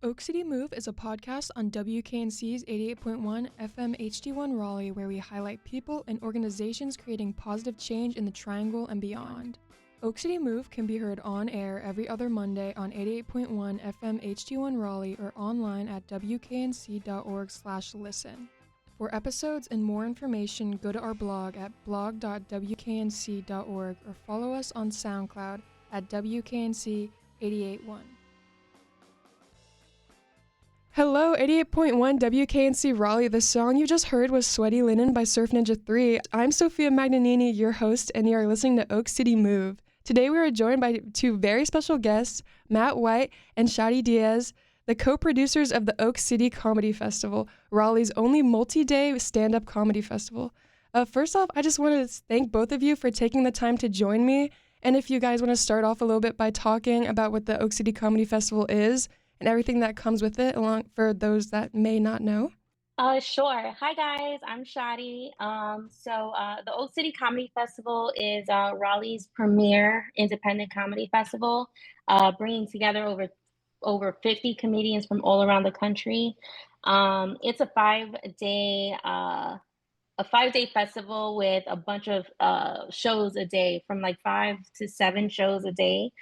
Oak City Move is a podcast on WKNC's 88.1 FM HD1 Raleigh where we highlight people and organizations creating positive change in the Triangle and beyond. Oak City Move can be heard on air every other Monday on 88.1 FM HD1 Raleigh or online at wknc.org/listen. For episodes and more information, go to our blog at blog.wknc.org or follow us on SoundCloud at WKNC881. Hello, 88.1 WKNC Raleigh. The song you just heard was Sweaty Linen by Surf Ninja 3. I'm Sophia Magnanini, your host, and you are listening to Oak City Move. Today we are joined by two very special guests, Matt White and Shari Díaz, the co-producers of the Oak City Comedy Festival, Raleigh's only multi-day stand-up comedy festival. First off, I just want to thank both of you for taking the time to join me, and if you guys want to start off a little bit by talking about what the Oak City Comedy Festival is, and everything that comes with it, along for those that may not know. Sure. Hi, guys. I'm Shadi. The Oak City Comedy Festival is Raleigh's premier independent comedy festival, bringing together over 50 comedians from all around the country. It's a 5-day festival with a bunch of shows a day, from like 5 to 7 shows a day.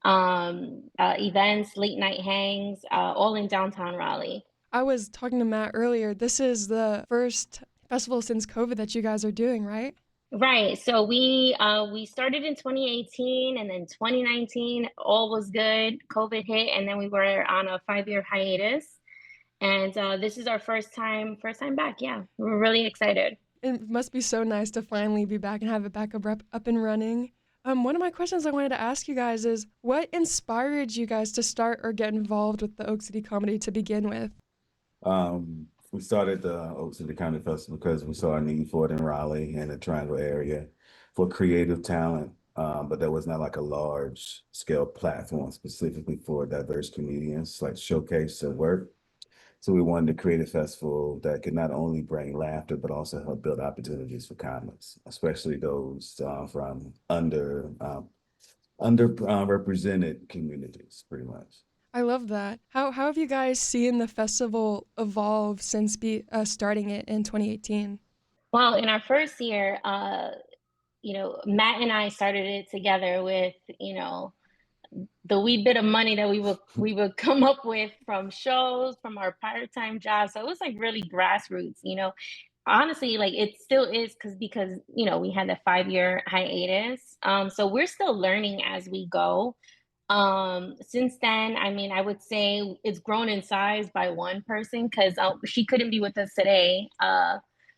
Events, late night hangs, all in downtown Raleigh. I was talking to Matt earlier. This is the first festival since COVID that you guys are doing, right? Right. So we started in 2018, and then 2019 all was good. COVID hit, and then we were on a 5-year hiatus. And this is our first time back. Yeah, we're really excited. It must be so nice to finally be back and have it back up and running. One of my questions I wanted to ask you guys is, what inspired you guys to start or get involved with the Oak City Comedy to begin with? We started the Oak City Comedy Festival because we saw a need for it in Raleigh and the Triangle area for creative talent, but there was not like a large scale platform specifically for diverse comedians, like showcase their work. So we wanted to create a festival that could not only bring laughter, but also help build opportunities for comics, especially those from underrepresented communities, pretty much. I love that. How have you guys seen the festival evolve since starting it in 2018? Well, in our first year, Matt and I started it together with, the wee bit of money that we would come up with from shows, from our part-time jobs. So it was like really grassroots, honestly, like it still is because we had that 5-year hiatus. So we're still learning as we go. Since then, I mean, I would say it's grown in size by one person because she couldn't be with us today.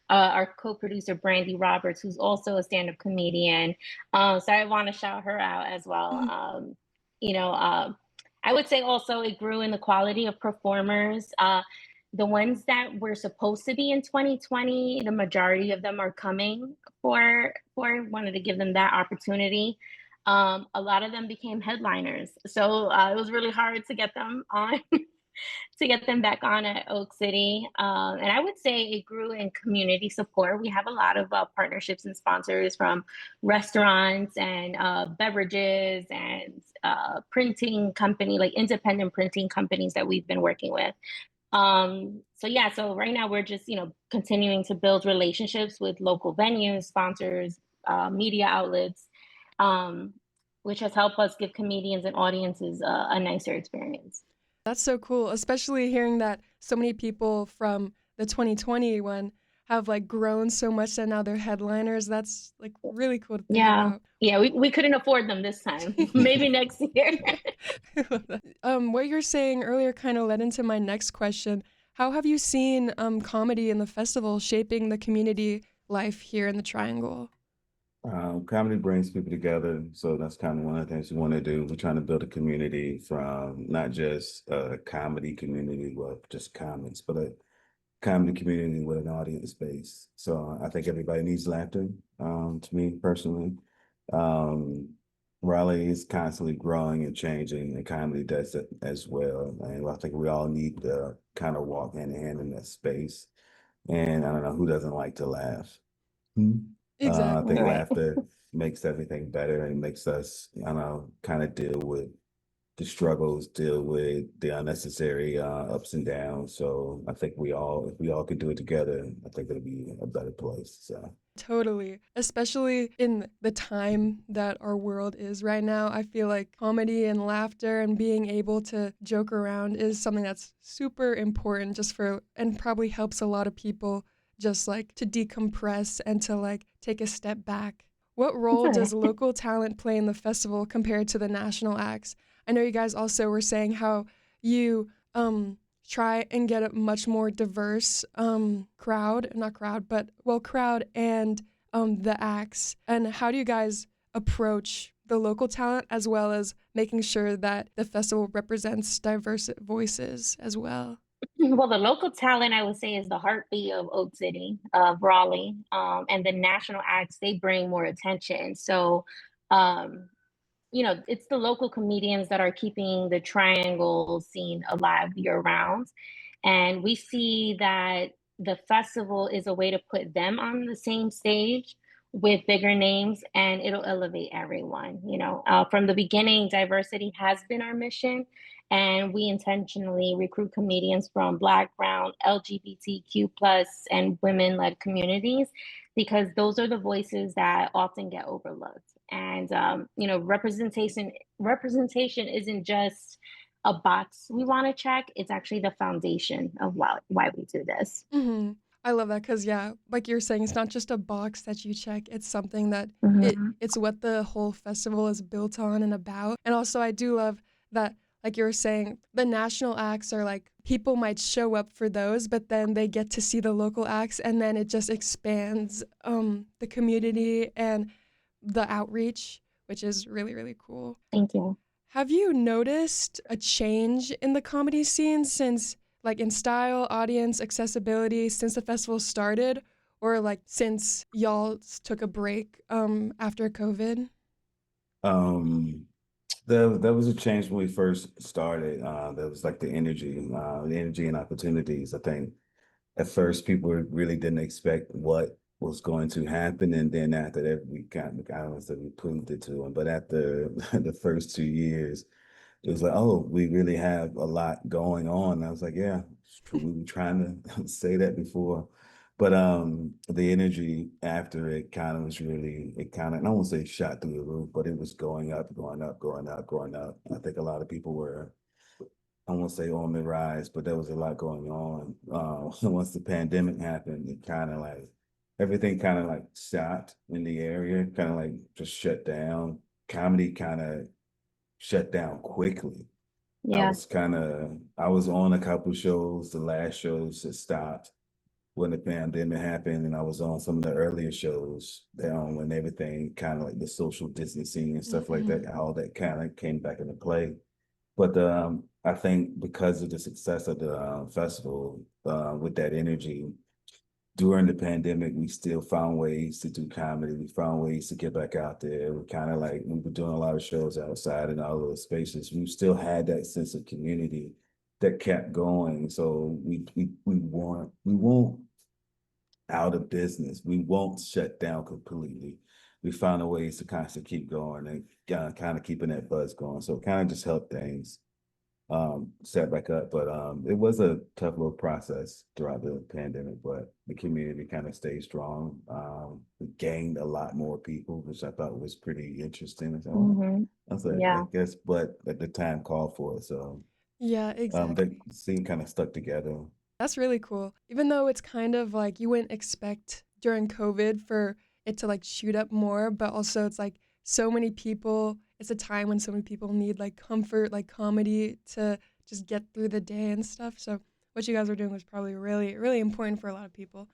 Our co-producer Brandy Roberts, who's also a stand-up comedian. So I want to shout her out as well. I would say also it grew in the quality of performers. The ones that were supposed to be in 2020, the majority of them are coming for wanted to give them that opportunity. A lot of them became headliners. So it was really hard to get them on, to get them back on at Oak City. And I would say it grew in community support. We have a lot of partnerships and sponsors from restaurants and beverages and printing company, like independent printing companies that we've been working with. So right now we're just, continuing to build relationships with local venues, sponsors, media outlets, which has helped us give comedians and audiences a nicer experience. That's so cool, especially hearing that so many people from the 2020 one have like grown so much that now they're headliners. That's like really cool to think about. Yeah, we couldn't afford them this time. Maybe next year. What you're saying earlier kind of led into my next question. How have you seen comedy in the festival shaping the community life here in the Triangle? Comedy brings people together, so that's kind of one of the things we want to do. We're trying to build a community from not just a comedy community with just comics, but a comedy community with an audience base. So I think everybody needs laughter, to me personally. Raleigh is constantly growing and changing, and comedy does it as well. And I think we all need to kind of walk hand in hand in that space. And I don't know, who doesn't like to laugh? Exactly. I think laughter makes everything better and makes us, kind of deal with the struggles, deal with the unnecessary ups and downs. So I think if we all could do it together, I think it'll be a better place. So. Totally. Especially in the time that our world is right now, I feel like comedy and laughter and being able to joke around is something that's super important and probably helps a lot of people just like to decompress and to like take a step back. What role does local talent play in the festival compared to the national acts? I know you guys also were saying how you try and get a much more diverse crowd and the acts. And how do you guys approach the local talent as well as making sure that the festival represents diverse voices as well? Well, the local talent, I would say, is the heartbeat of Oak City, of Raleigh, and the national acts, they bring more attention. So, um, it's the local comedians that are keeping the triangle scene alive year round. And we see that the festival is a way to put them on the same stage with bigger names, and it'll elevate everyone. From the beginning, diversity has been our mission, and we intentionally recruit comedians from Black, Brown, LGBTQ plus, and women-led communities because those are the voices that often get overlooked. And representation isn't just a box we want to check. It's actually the foundation of why we do this. Mm-hmm. I love that because, yeah, like you're saying, it's not just a box that you check. It's something that it's what the whole festival is built on and about. And also, I do love that, like you were saying, the national acts are like people might show up for those, but then they get to see the local acts, and then it just expands the community and the outreach, which is really, really cool. Thank you. Have you noticed a change in the comedy scene since, like, in style, audience, accessibility, since the festival started, or like since y'all took a break after COVID? Um, there was a change when we first started. There was like the energy and opportunities. I think at first people really didn't expect what was going to happen, and then after that, I don't know if we proved it to them. But after the first 2 years, it was like, oh, we really have a lot going on. And I was like, yeah, it's true. We were trying to say that before. But the energy after it kind of was really, it kind of, I won't say shot through the roof, but it was going up, going up, going up, going up. I think a lot of people were, I won't say on the rise, but there was a lot going on. Once the pandemic happened, it kind of like, everything kind of like stopped in the area, kind of like just shut down. Comedy kind of shut down quickly. Yeah. I was on a couple shows. The last shows had stopped when the pandemic happened, and I was on some of the earlier shows down when everything kind of like the social distancing and stuff like that, all that kind of came back into play. But I think because of the success of the festival, with that energy, during the pandemic, we still found ways to do comedy. We found ways to get back out there. We were doing a lot of shows outside in all those spaces. We still had that sense of community that kept going. So we won't out of business. We won't shut down completely. We found a ways to constantly keep going and kind of keeping that buzz going. So it kind of just helped things set back up. But it was a tough little process throughout the pandemic, but the community kind of stayed strong. We gained a lot more people, which I thought was pretty interesting. So I was like, I Yeah. guess, but at the time called for it. So Yeah, exactly. the scene kind of stuck together. That's really cool. Even though it's kind of like you wouldn't expect during COVID for it to like shoot up more, but also it's like so many people, it's a time when so many people need like comfort, like comedy to just get through the day and stuff. So what you guys were doing was probably really, really important for a lot of people.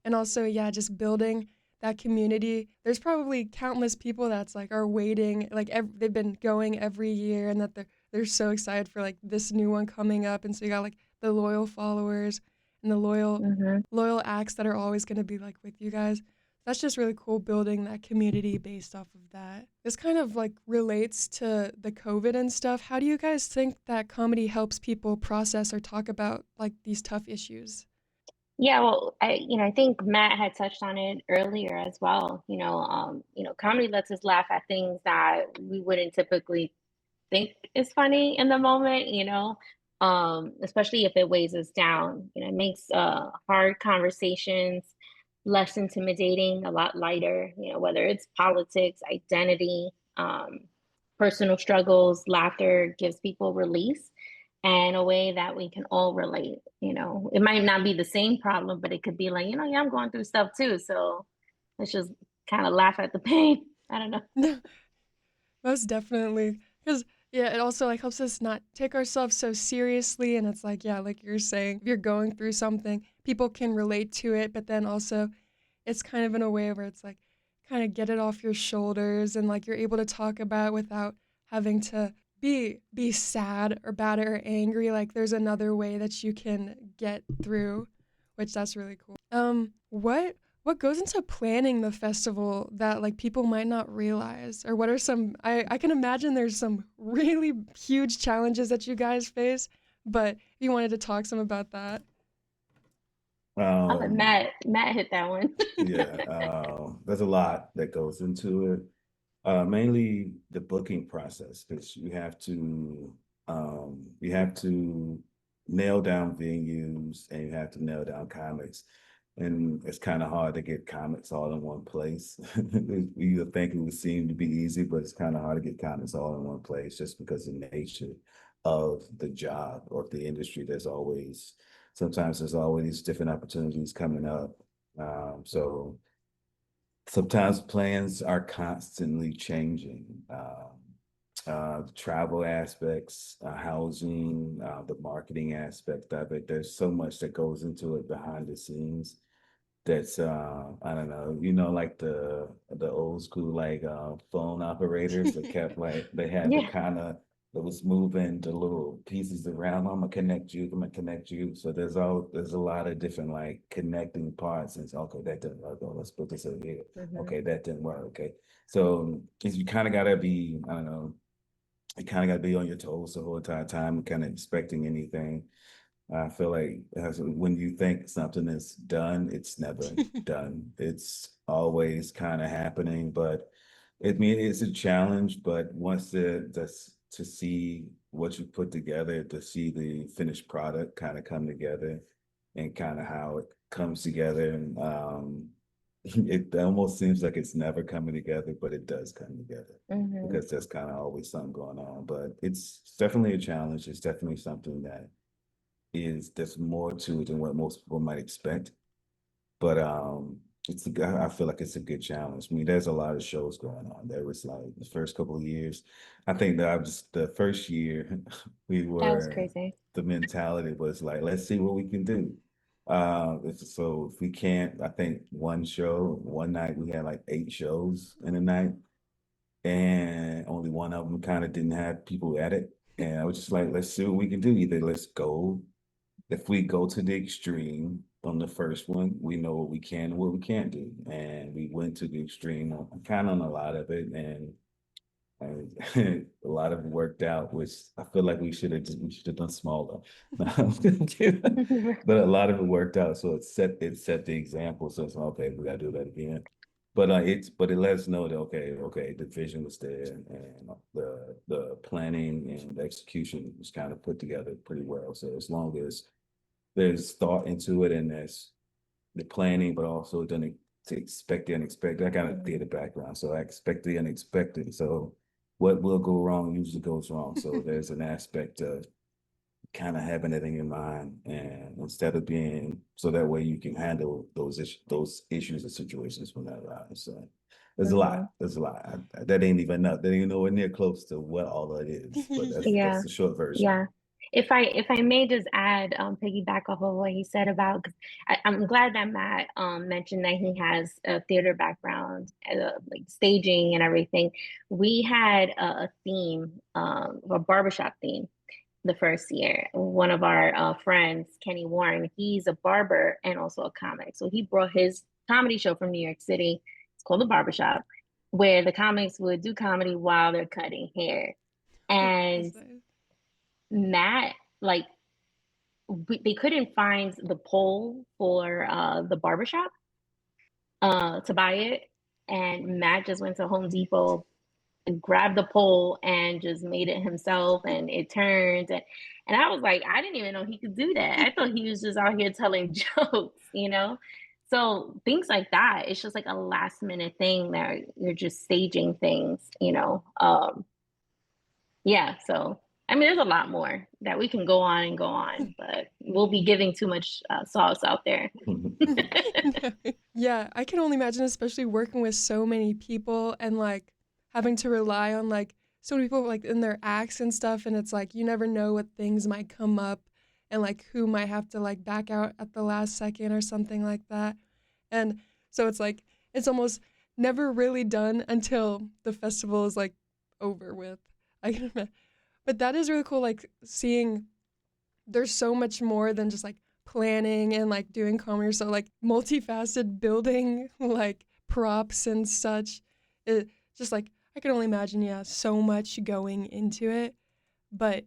And also, yeah, just building that community. There's probably countless people that's like are waiting, like they've been going every year, and that they're so excited for like this new one coming up. And so you got like the loyal followers and the loyal acts that are always going to be like with you guys. That's just really cool building that community based off of that. This kind of like relates to the COVID and stuff. How do you guys think that comedy helps people process or talk about like these tough issues? Yeah, well, I think Matt had touched on it earlier as well. Comedy lets us laugh at things that we wouldn't typically think is funny in the moment, especially if it weighs us down. It makes hard conversations less intimidating, a lot lighter, whether it's politics, identity, personal struggles, laughter gives people release and a way that we can all relate. It might not be the same problem, but it could be like, yeah, I'm going through stuff too. So let's just kind of laugh at the pain. I don't know. Most definitely. Because, yeah, it also like helps us not take ourselves so seriously. And it's like, yeah, like you're saying, if you're going through something, people can relate to it. But then also, it's kind of in a way where it's like, kind of get it off your shoulders and like you're able to talk about it without having to be sad or bad or angry. Like there's another way that you can get through, which that's really cool. What goes into planning the festival that like people might not realize? Or what are some I can imagine there's some really huge challenges that you guys face, but if you wanted to talk some about that. I'll let Um, Matt hit that one. yeah, there's a lot that goes into it. Mainly the booking process, because you have to nail down venues and you have to nail down comics. And it's kind of hard to get comics all in one place. You would think it would seem to be easy, but it's kind of hard to get comics all in one place just because of the nature of the job or the industry. Sometimes there's always different opportunities coming up. So sometimes plans are constantly changing. Travel aspects, housing, the marketing aspect of it. There's so much that goes into it behind the scenes. That's I don't know, like the old school like phone operators that kept like they had the Yeah. kind of that was moving the little pieces around. I'm gonna connect you. So there's a lot of different like connecting parts. And it's okay, that didn't work. Oh, let's put this over here. Hmm. Okay, that didn't work. Okay. So you kind of gotta be, I don't know, you kind of gotta be on your toes the whole entire time, kind of expecting anything. I feel like when you think something is done, it's never done. It's always kind of happening, but it's a challenge. But once to see what you put together, to see the finished product kind of come together, and kind of how it comes together, and it almost seems like it's never coming together, but it does come together Hmm. because there's kind of always something going on. But it's definitely a challenge. It's definitely something that there's more to it than what most people might expect. But I feel like it's a good challenge. I mean, there's a lot of shows going on. There was like the first couple of years. I think that the first year That was crazy. the mentality was like, let's see what we can do. If we can't, I think one night we had like 8 shows in a night, and only one of them kind of didn't have people at it. And I was just like, let's see what we can do. Either let's go if we go to the extreme on the first one, we know what we can and what we can't do. And we went to the extreme on kind of on a lot of it. And a lot of it worked out, which I feel like we should have done smaller. But a lot of it worked out. So it set the example. So it's okay, we gotta do that again. But it lets us know that okay, the vision was there, and the planning and the execution was kind of put together pretty well. So as long as there's thought into it and there's the planning, but also then to expect the unexpected. I got a theater background, so I expect the unexpected. So what will go wrong usually goes wrong. So there's an aspect of kind of having it in your mind, and instead of being so that way you can handle those issues and situations when that arise. So there's a Hmm. lot. There's a lot. That ain't even enough. That ain't nowhere near close to what all that is. But that's Yeah. the short version. Yeah. If I may just add, piggyback off of what he said about, 'cause I'm glad that Matt mentioned that he has a theater background, like staging and everything. We had a theme, a barbershop theme the first year. One of our friends, Kenny Warren, he's a barber and also a comic. So he brought his comedy show from New York City. It's called The Barbershop, where the comics would do comedy while they're cutting hair. And That's nice. Matt, like, they couldn't find the pole for the barbershop to buy it. And Matt just went to Home Depot grabbed the pole and just made it himself, and it turned. And I was like, I didn't even know he could do that. I thought he was just out here telling jokes, you know? So things like that, it's just like a last minute thing that you're just staging things, you know? Yeah, so I mean, there's a lot more that we can go on and go on, but we'll be giving too much sauce out there. Yeah, I can only imagine, especially working with so many people and like having to rely on like so many people like in their acts and stuff. And it's like you never know what things might come up and like who might have to like back out at the last second or something like that. And so it's like it's almost never really done until the festival is like over with. I can imagine. But that is really cool, like seeing there's so much more than just like planning and like doing comedy. So like multifaceted building like props and such. It just like I can only imagine, yeah, so much going into it. But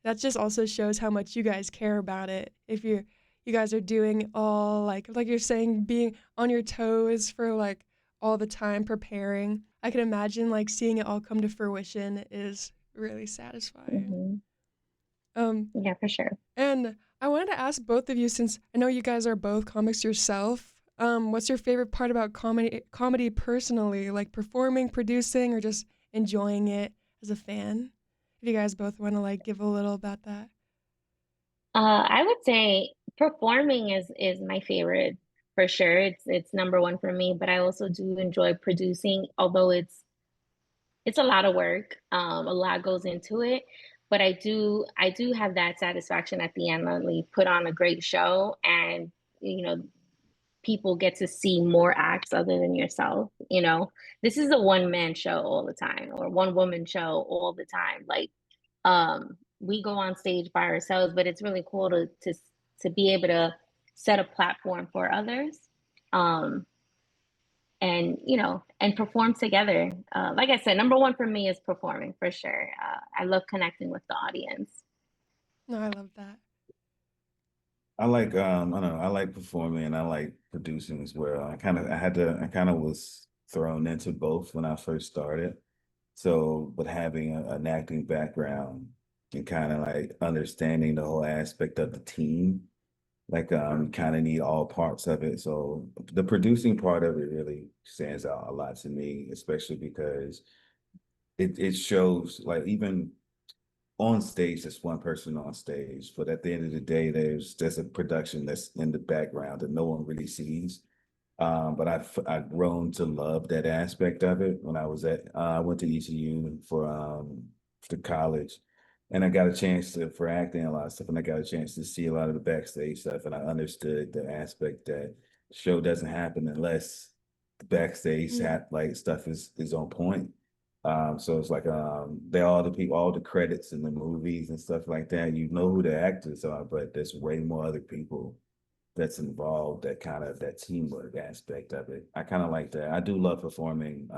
that just also shows how much you guys care about it. If you guys are doing all like you're saying, being on your toes for like all the time preparing. I can imagine like seeing it all come to fruition is really satisfying. Hmm. Um, Yeah, for sure. and I wanted to ask both of you, since I know you guys are both comics yourself, what's your favorite part about comedy personally, like performing, producing, or just enjoying it as a fan? If you guys both want to like give a little about that. I would say performing is my favorite for sure. It's number one for me, but I also do enjoy producing, although it's a lot of work. A lot goes into it, but I do have that satisfaction at the end when we put on a great show, and you know people get to see more acts other than yourself. You know, this is a one man show all the time, or one woman show all the time. Like, we go on stage by ourselves, but it's really cool to be able to set a platform for others. Um, and and perform together. Like I said, number one for me is performing for sure. I love connecting with the audience. No, I love that. I like I don't know, I like performing and I like producing as well. I kind of was thrown into both when I first started. So, but having an acting background and kind of like understanding the whole aspect of the team, like kind of need all parts of it. So the producing part of it really stands out a lot to me, especially because it shows like even on stage, there's one person on stage, but at the end of the day, there's a production that's in the background that no one really sees. But I've grown to love that aspect of it. When I went to ECU for college, and I got a chance to for acting a lot of stuff, and I got a chance to see a lot of the backstage stuff, and I understood the aspect that the show doesn't happen unless the backstage Mm. like stuff is on point. So it's like they all the people, all the credits in the movies and stuff like that. You know who the actors are, but there's way more other people that's involved, that kind of that teamwork aspect of it. I kind of like that. I do love performing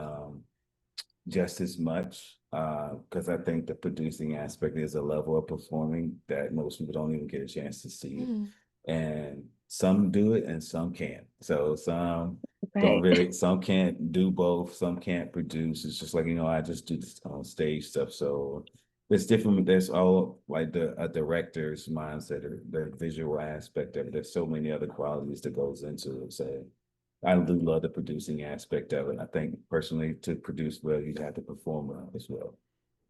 just as much because I think the producing aspect is a level of performing that most people don't even get a chance to see. Mm. And some do it and some can't. So some don't Right. really, some can't do both, some can't produce. It's just like, I just do this on stage stuff. So it's different. There's all like a director's mindset or the visual aspect of it. There's so many other qualities that goes into it. So I do love the producing aspect of it. I think personally, to produce well, you have to perform well as well.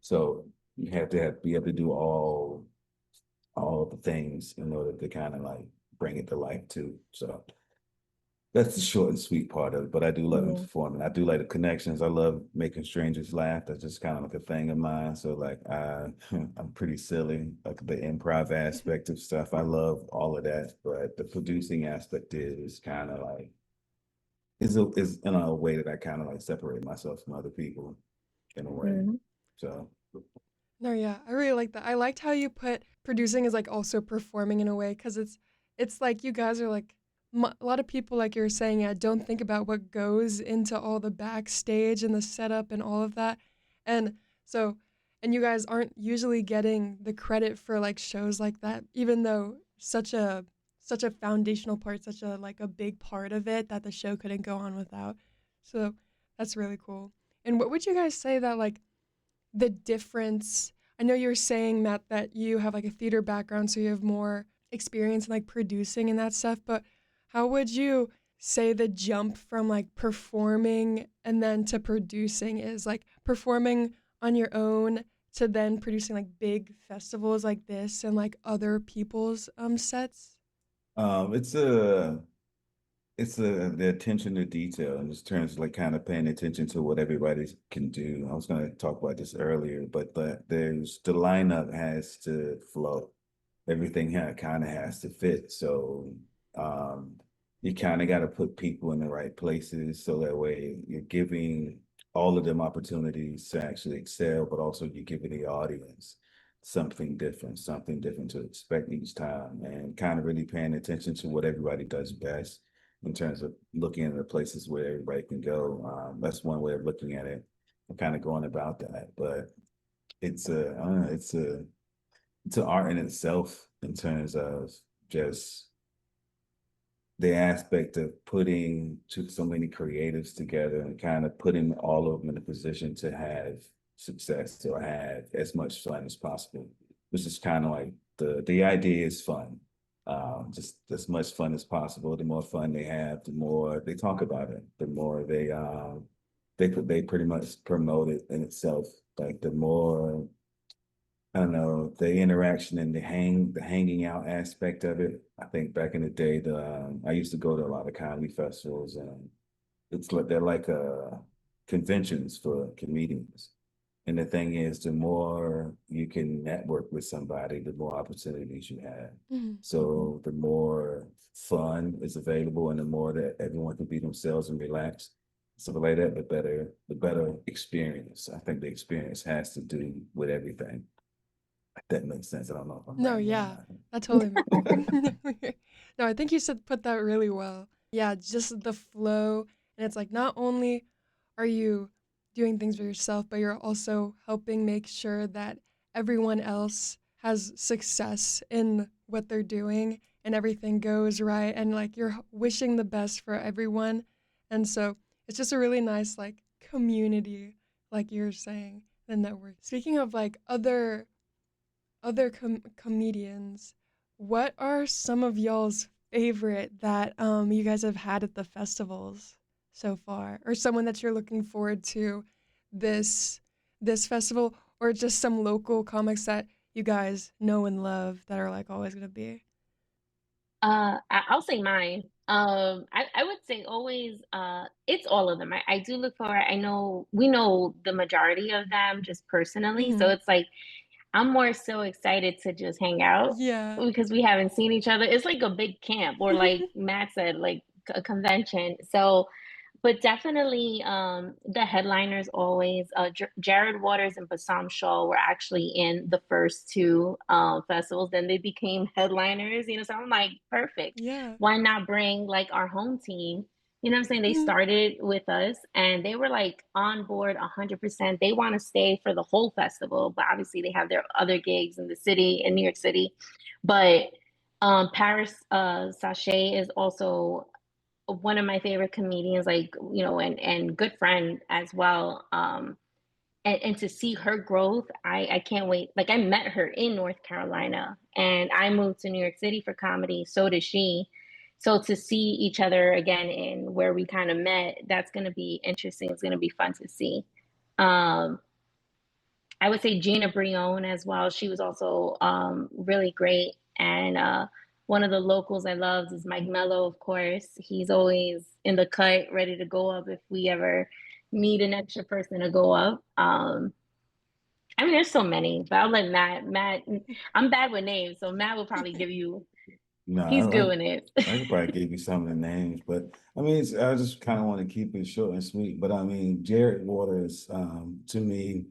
So you have to be able to do all the things in order to kind of like bring it to life too. So that's the short and sweet part of it. But I do love Yeah. performing. I do like the connections. I love making strangers laugh. That's just kind of like a thing of mine. So like I'm pretty silly, like the improv aspect of stuff. I love all of that. But the producing aspect is kind of like is in a way that I kind of like separate myself from other people in a way. Mhm. So No, yeah, I really like that. I liked how you put producing is like also performing in a way, because it's like you guys are like a lot of people, like you were saying, yeah, don't think about what goes into all the backstage and the setup and all of that, and so and you guys aren't usually getting the credit for like shows like that, even though such a foundational part, such a like a big part of it that the show couldn't go on without. So that's really cool. And what would you guys say that like the difference. I know you were saying, Matt, that you have like a theater background, so you have more experience in like producing and that stuff, but how would you say the jump from like performing and then to producing is? Like performing on your own to then producing like big festivals like this and like other people's sets? It's the attention to detail in just terms of like kind of paying attention to what everybody can do. I was going to talk about this earlier, but the lineup has to flow. Everything kind of has to fit. So um, you kind of got to put people in the right places so that way you're giving all of them opportunities to actually excel, but also you're giving the audience something different to expect each time, and kind of really paying attention to what everybody does best in terms of looking at the places where everybody can go. That's one way of looking at it and kind of going about that. But it's a, I don't know, it's an art in itself in terms of just the aspect of putting so many creatives together and kind of putting all of them in a position to have success or have as much fun as possible. Which is kind of like the idea is fun. Just as much fun as possible. The more fun they have, the more they talk about it. The more they pretty much promote it in itself. Like the more, I don't know, the interaction and the hanging out aspect of it. I think back in the day, I used to go to a lot of comedy festivals, and it's like they're like conventions for comedians. And the thing is, the more you can network with somebody, the more opportunities you have. Mhm. So the more fun is available, and the more that everyone can be themselves and relax, something like that, the better experience. I think the experience has to do with everything. If that makes sense. I don't know if I'm No, rambling or yeah, not. that totally No, I think you said put that really well. Yeah, just the flow, and it's like not only are you doing things for yourself, but you're also helping make sure that everyone else has success in what they're doing and everything goes right, and like you're wishing the best for everyone. And so it's just a really nice like community, like you're saying, the network. Speaking of like other comedians, what are some of y'all's favorite that you guys have had at the festivals so far, or someone that you're looking forward to this this festival, or just some local comics that you guys know and love that are like always gonna be? I'll say mine. I would say always, it's all of them. I do look for, I know we know the majority of them just personally. So Hmm. it's like, I'm more so excited to just hang out Yeah. because we haven't seen each other. It's like a big camp, or like Matt said, like a convention. So but definitely, the headliners always, Jared Waters and Bassam Shaw were actually in the first two festivals. Then they became headliners, so I'm like, perfect. Yeah. Why not bring like our home team? You know what I'm saying? They Mhm. started with us and they were like on board 100%. They want to stay for the whole festival, but obviously they have their other gigs in the city, in New York City. But Paris Sachet is also one of my favorite comedians, like, and good friend as well. And to see her growth, I can't wait. Like I met her in North Carolina and I moved to New York City for comedy. So did she. So to see each other again in where we kind of met, that's going to be interesting. It's going to be fun to see. Um, I would say Gina Brion as well. She was also really great. And one of the locals I loved is Mike Mello, of course. He's always in the cut, ready to go up if we ever need an extra person to go up. I mean, there's so many, but I'll let Matt, I'm bad with names, so Matt will probably give you, he's No, good with names. I could probably give you some of the names, but I mean, I just kind of want to keep it short and sweet. But I mean, Jared Waters, to me,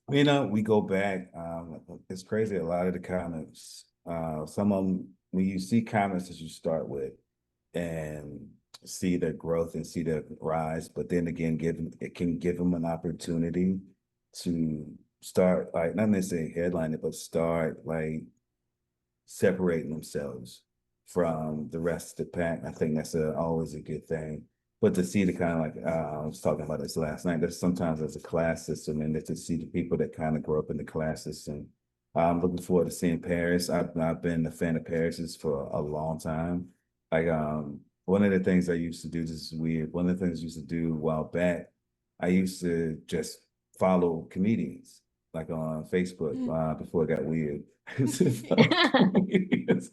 we go back. It's crazy. A lot of the comments, some of them, when you see comments that you start with and see their growth and see their rise, but then again, it can give them an opportunity to start, like, not necessarily headlining, but start like separating themselves from the rest of the pack. I think that's always a good thing. but to see the kind of like I was talking about this last night, that sometimes there's a class system, and that to see the people that kind of grow up in the class system. I'm looking forward to seeing Paris. I've been a fan of Paris's for a long time. Like one of the things I used to do, this is weird. One of the things I used to do a while back, I used to just follow comedians like on Facebook before it got weird. I used to follow comedians.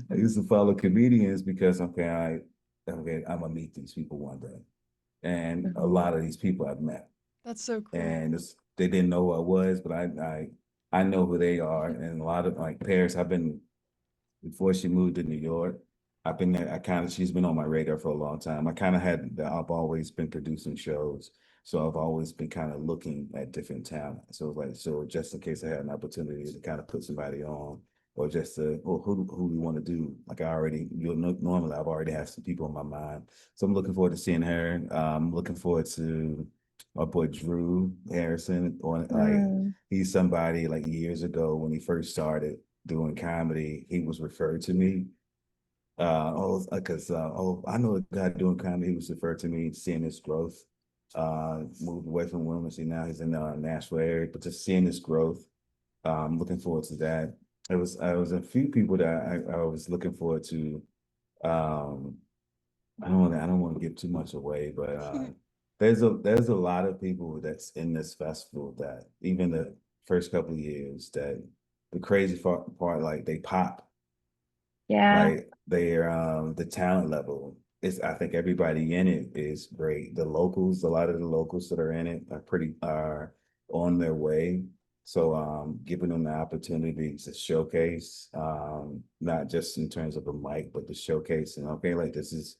I used to follow comedians because okay, I'm gonna meet these people one day, and a lot of these people I've met, That's so cool. and they didn't know who I was, but I know who they are, and a lot of like Paris. I've been before she moved to New York. I've been there. She's been on my radar for a long time. I've always been producing shows. So I've always been kind of looking at different talent. So just in case I had an opportunity to kind of put somebody on, or just who we want to do. Like normally I've already have some people in my mind. So I'm looking forward to seeing her. Looking forward to my boy Drew Harrison. He's somebody like years ago when he first started doing comedy, he was referred to me. I know a guy doing comedy. He was referred to me, seeing his growth. Moved away from Wilmington. Now he's in the Nashville area, but just seeing his growth, looking forward to that. It was a few people that I was looking forward to. I don't want to give too much away, but there's a lot of people that's in this festival that even the first couple of years that the crazy part like they pop. Yeah. Like they're the talent level is I think everybody in it is great. A lot of the locals that are in it are on their way. So giving them the opportunity to showcase, not just in terms of a mic, but to showcase and okay, like this is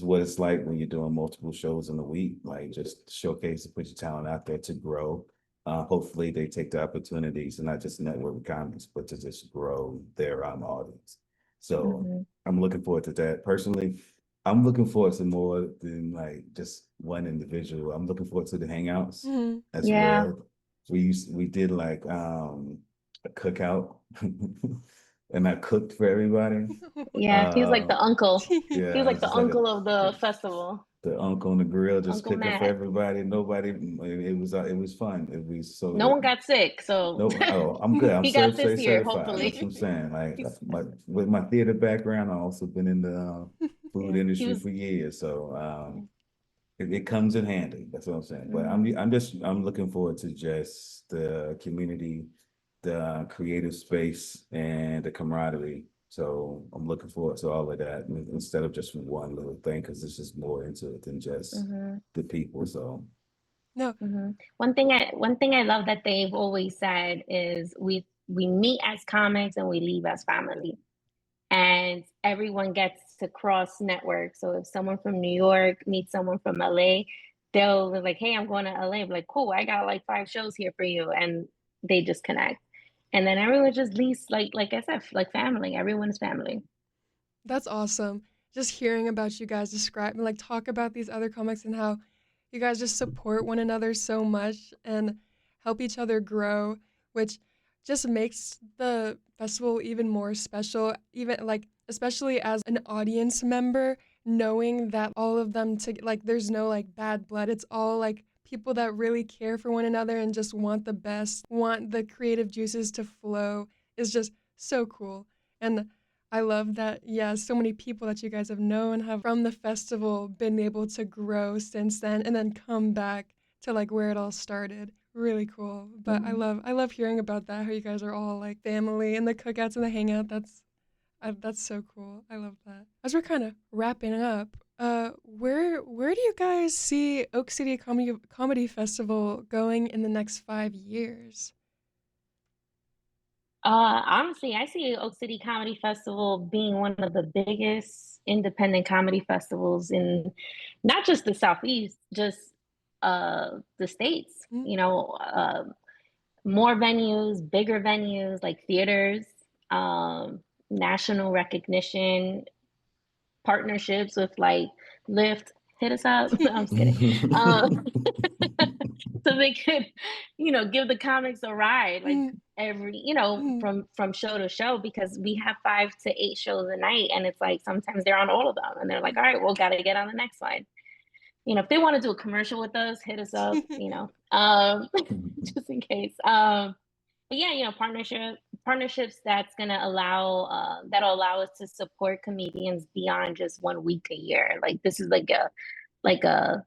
what it's like when you're doing multiple shows in a week. Like just showcase and put your talent out there to grow. Hopefully they take the opportunities and not just network with comics, but to just grow their audience. So I'm looking forward to that. Personally, I'm looking forward to more than like just one individual. I'm looking forward to the hangouts as well. We did like a cookout and I cooked for everybody. Yeah, he was like the uncle. Yeah, He was like the uncle of the festival. The uncle on the grill just Uncle cooking Matt. for everybody. It was fun. It was so no one got sick, so no, I'm good. I'm he got this certified. year, hopefully. That's what I'm saying. Like with my theater background, I also been in the food industry for years, so it comes in handy. That's what I'm saying. But I'm looking forward to just the community, the creative space, and the camaraderie. So I'm looking forward to all of that instead of just one little thing, because there's just more into it than just the people. So no. One thing I love that they've always said is we meet as comics and we leave as family. And everyone gets to cross network. So if someone from New York meets someone from LA, they'll be like, hey, I'm going to LA. I'm like, cool, I got like 5 shows here for you. And they just connect. And then everyone just leaves, like I said, like family. Everyone is family. That's awesome. Just hearing about you guys describe and like talk about these other comics and how you guys just support one another so much and help each other grow, which just makes the festival even more special, even like especially as an audience member, knowing that all of them like there's no like bad blood. It's all like people that really care for one another and just want the best, want the creative juices to flow is just so cool. And I love that, yeah, so many people that you guys have known have from the festival been able to grow since then and then come back to like where it all started. Really cool. But I love hearing about that, how you guys are all like family and the cookouts and the hangout. That's so cool. I love that. As we're kind of wrapping up, where do you guys see Oak City Comedy Festival going in the next 5 years? Honestly, I see Oak City Comedy Festival being one of the biggest independent comedy festivals in not just the Southeast, just the States. You know, more venues, bigger venues like theaters, national recognition, partnerships with like Lyft. Hit us up. I'm just kidding. So they could, give the comics a ride, like every, from show to show, because we have 5 to 8 shows a night, and it's like sometimes they're on all of them, and they're like, all right, well, gotta get on the next one. if they want to do a commercial with us, hit us up, just in case. But yeah, partnerships that'll allow us to support comedians beyond just 1 week a year. Like this is like a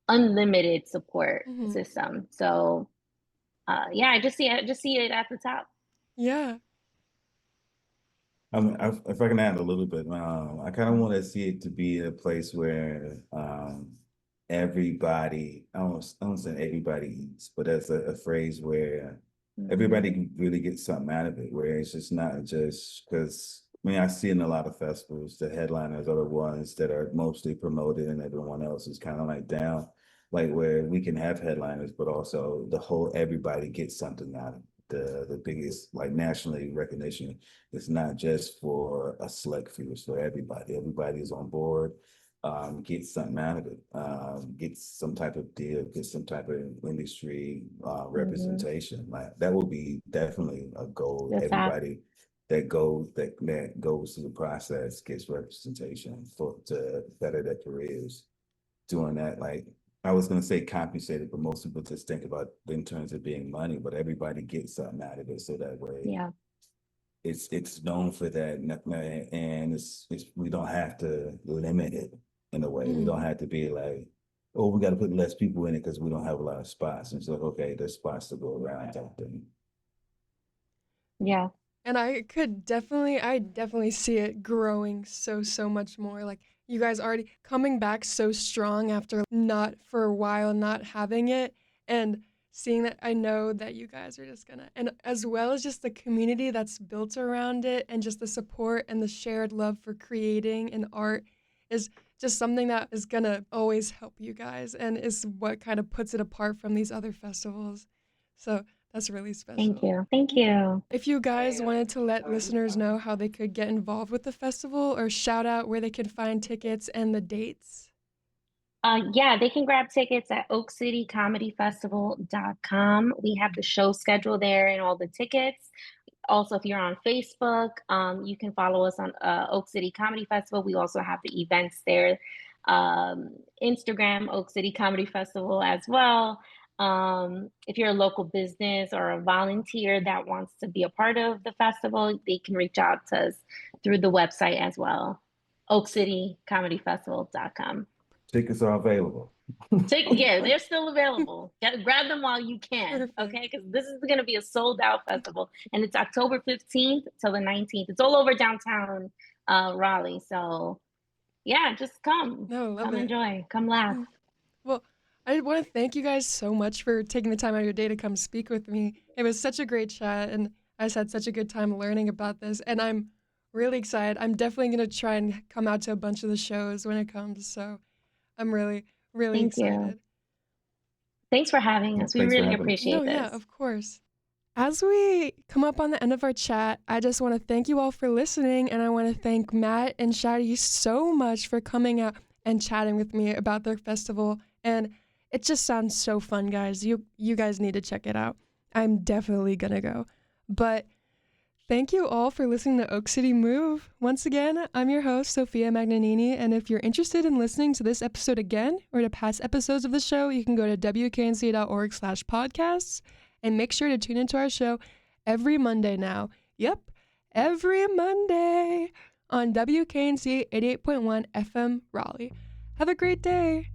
unlimited support system. So yeah, I just see it at the top. Yeah. If I can add a little bit, I kind of want to see it to be a place where everybody, I don't say everybody eats, but that's a phrase where everybody can really get something out of it, where it's just not just because, I see in a lot of festivals, the headliners are the ones that are mostly promoted and everyone else is kind of like down, like where we can have headliners, but also everybody gets something out of it. The biggest, like, nationally recognition is not just for a select few, it's for everybody. Everybody is on board, get something out of it, get some type of deal, get some type of industry representation. Like that will be definitely a goal. That's Everybody that goes through the process gets representation to better their careers. Doing that, like I was gonna say compensated, but most people just think about it in terms of being money, but everybody gets something out of it. So that way it's known for that, and it's we don't have to limit it in a way. We don't have to be like, oh, we got to put less people in it because we don't have a lot of spots. And it's like, okay, there's spots to go around type thing. Yeah. And I definitely see it growing so much more. Like you guys already coming back so strong after not for a while not having it, and seeing that, I know that you guys are just gonna, and as well as just the community that's built around it and just the support and the shared love for creating and art is just something that is gonna always help you guys and is what kind of puts it apart from these other festivals. So that's really special. Thank you. If you guys wanted to let listeners know how they could get involved with the festival or shout out where they can find tickets and the dates. Yeah, they can grab tickets at oakcitycomedyfestival.com. We have the show schedule there and all the tickets. Also, if you're on Facebook, you can follow us on Oak City Comedy Festival. We also have the events there. Instagram, Oak City Comedy Festival as well. If you're a local business or a volunteer that wants to be a part of the festival, they can reach out to us through the website as well, oakcitycomedyfestival.com. Tickets are available. Yeah, they're still available. Grab them while you can. Perfect. Okay, because this is going to be a sold out festival, and it's October 15th till the 19th. It's all over downtown Raleigh. So yeah, just come. Come enjoy. Come laugh. Well, I want to thank you guys so much for taking the time out of your day to come speak with me. It was such a great chat, and I just had such a good time learning about this, and I'm really excited. I'm definitely going to try and come out to a bunch of the shows when it comes, so I'm really excited. You. Thanks for having us. We really appreciate this. Yeah, of course. As we come up on the end of our chat, I just want to thank you all for listening, and I want to thank Matt and Shari so much for coming out and chatting with me about their festival. And it just sounds so fun, guys. You guys need to check it out. I'm definitely gonna go. But thank you all for listening to Oak City Move. Once again, I'm your host, Sophia Magnanini, and if you're interested in listening to this episode again or to past episodes of the show, you can go to wknc.org/podcasts and make sure to tune into our show every Monday now. Yep, every Monday on WKNC 88.1 FM Raleigh. Have a great day.